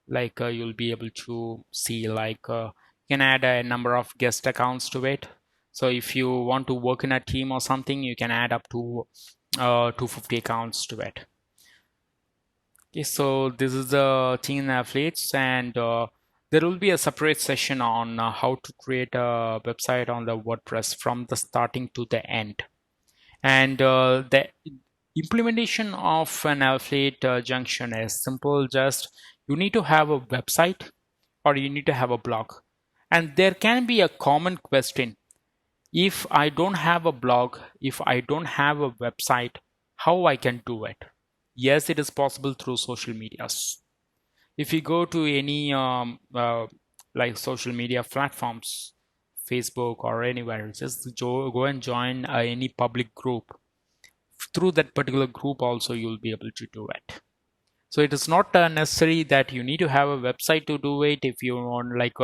like you'll be able to see, like you can add a number of guest accounts to it. So if you want to work in a team or something, you can add up to 250 accounts to it. Okay, so this is the teen affiliates, and there will be a separate session on how to create a website on the WordPress from the starting to the end. And the implementation of an affiliate junction is simple. Just you need to have a website or you need to have a blog. And there can be a common question: if I don't have a blog, if I don't have a website, how I can do it? Yes, it is possible through social medias. If you go to any like social media platforms, Facebook or anywhere, just go and join any public group. Through that particular group also you'll be able to do it. So it is not necessary that you need to have a website to do it. If you want, like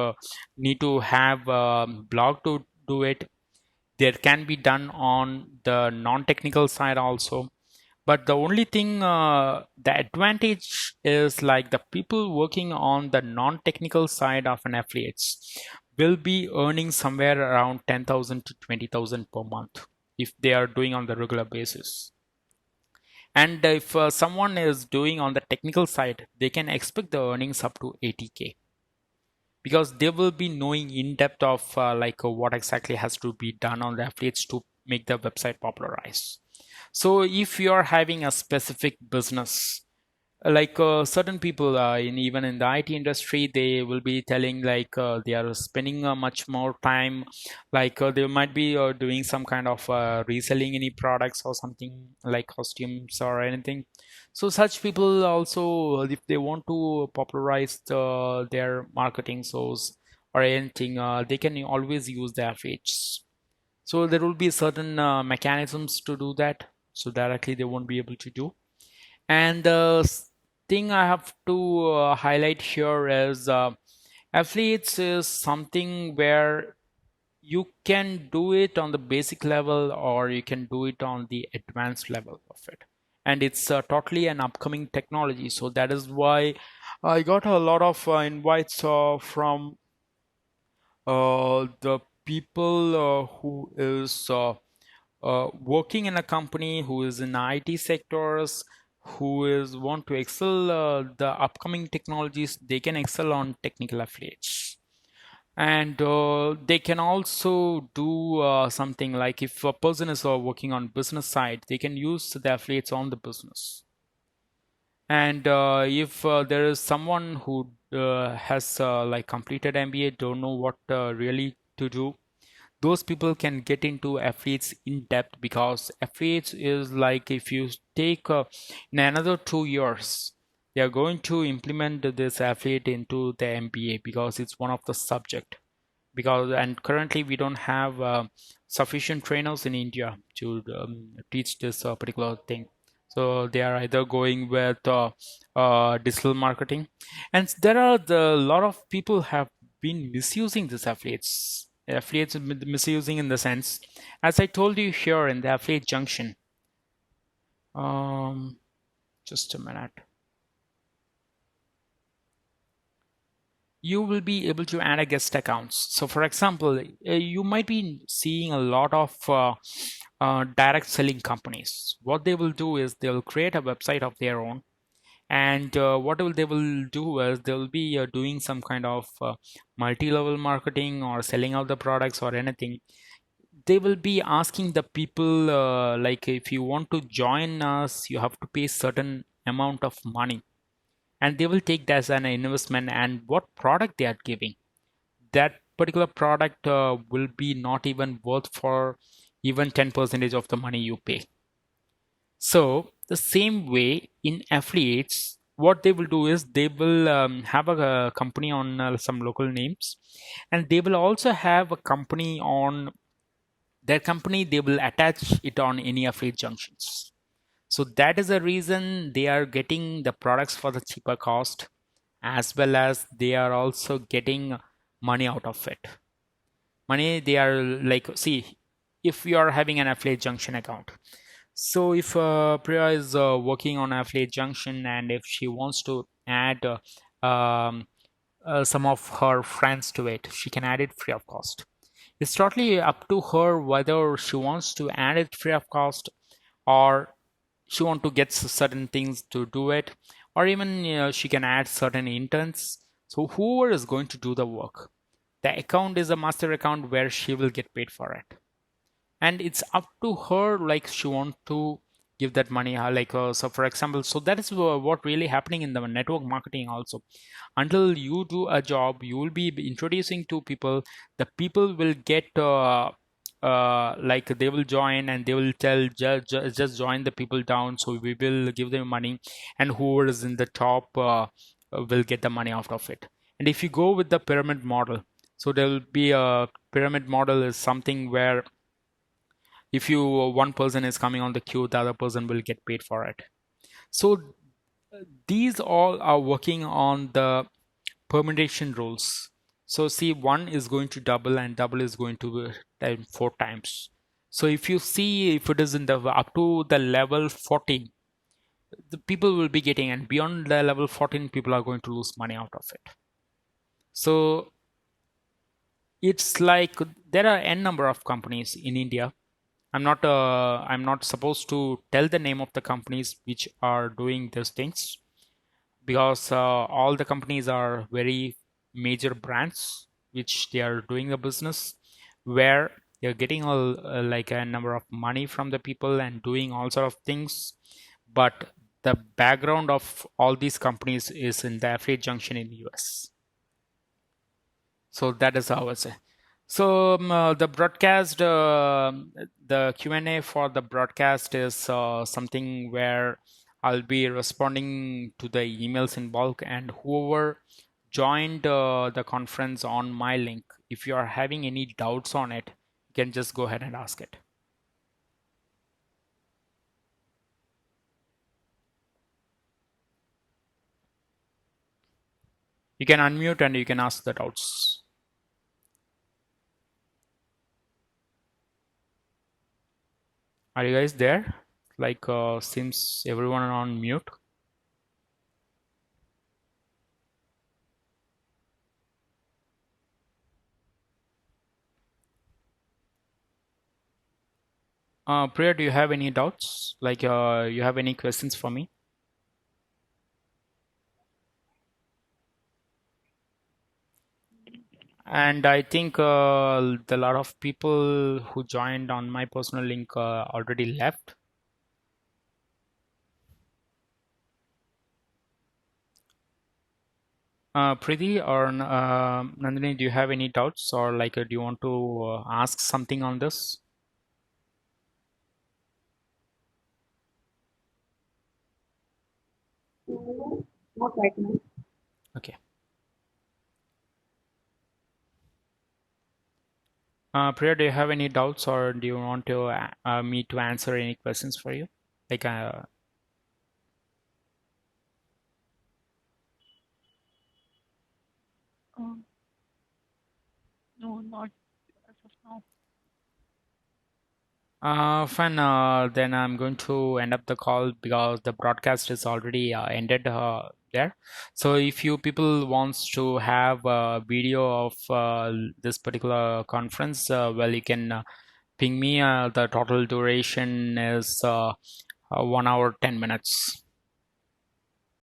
need to have a blog to do it, there can be done on the non-technical side also. But the only thing, the advantage is, like, the people working on the non-technical side of an affiliates will be earning somewhere around 10,000 to 20,000 per month if they are doing on the regular basis. And if someone is doing on the technical side, they can expect the earnings up to 80K, because they will be knowing in depth of like what exactly has to be done on the affiliates to make the website popularize. So if you are having a specific business, like certain people in even in the IT industry, they will be telling, like they are spending much more time, like they might be doing some kind of reselling any products or something, like costumes or anything. So such people also, if they want to popularize their marketing source or anything, they can always use the affiliates. So there will be certain mechanisms to do that, so directly they won't be able to do. And the thing I have to highlight here is affiliates is something where you can do it on the basic level or you can do it on the advanced level of it. And it's totally an upcoming technology. So that is why I got a lot of invites from the people who is working in a company, who is in IT sectors, who is want to excel the upcoming technologies. They can excel on technical affiliates. And they can also do something like, if a person is working on business side, they can use the affiliates on the business. And if there is someone who has like completed MBA, don't know what really to do, those people can get into affiliates in depth, because affiliates is like, if you take in another 2 years, they are going to implement this affiliate into the MBA, because it's one of the subject. Because, and currently we don't have sufficient trainers in India to teach this particular thing. So they are either going with digital marketing, and there are the lot of people have been misusing these affiliates affiliates misusing in the sense, as I told you here in the affiliate junction. Um, just a minute. You will be able to add a guest accounts. So for example, you might be seeing a lot of direct selling companies. What they will do is they'll create a website of their own, and they will do is they'll be doing some kind of multi-level marketing or selling out the products or anything. They will be asking the people, like, if you want to join us, you have to pay certain amount of money, and they will take that as an investment. And what product they are giving, that particular product will be not even worth for even 10% of the money you pay. So the same way in affiliates, what they will do is they will have a company on some local names, and they will also have a company on their company. They will attach it on any affiliate junctions. So that is the reason they are getting the products for the cheaper cost, as well as they are also getting money out of it. Money they are like, see, if you are having an affiliate junction account, so if Priya is working on affiliate junction, and if she wants to add some of her friends to it, she can add it free of cost. It's totally up to her whether she wants to add it free of cost, or she want to get certain things to do it, or even she can add certain interns. So whoever is going to do the work, the account is a master account where she will get paid for it, and it's up to her, like she want to give that money, like so for example, so that is what really happening in the network marketing also. Until you do a job, you will be introducing to people. The people will get like they will join, and they will tell, just join the people down, so we will give them money, and whoever is in the top will get the money out of it. And if you go with the pyramid model, so there will be a pyramid model is something where if you one person is coming on the queue, the other person will get paid for it. So these all are working on the permutation rules. So see, one is going to double, and double is going to be time 4 times. So if you see, if it is in the up to the level 14, the people will be getting, and beyond the level 14, people are going to lose money out of it. So it's like there are n number of companies in India. I'm not supposed to tell the name of the companies which are doing these things, because all the companies are very major brands which they are doing the business, where they're getting like a number of money from the people and doing all sort of things. But the background of all these companies is in the affiliate junction in the US. So that is how I say. So the broadcast, the Q&A for the broadcast is something where I'll be responding to the emails in bulk, and whoever joined the conference on my link, if you are having any doubts on it, you can just go ahead and ask it. You can unmute and you can ask the doubts. Are you guys there? Like, seems everyone on mute. Priya, do you have any doubts? Like, you have any questions for me? And I think the lot of people who joined on my personal link already left. Priti or Nandini, do you have any doubts, or like, do you want to ask something on this? No, not right now. Okay. Priya, do you have any doubts, or do you want to me to answer any questions for you? Like, Um, no, not. Fine. Then I'm going to end up the call because the broadcast is already ended there. So if you people wants to have a video of this particular conference, well, you can ping me. The total duration is 1 hour 10 minutes.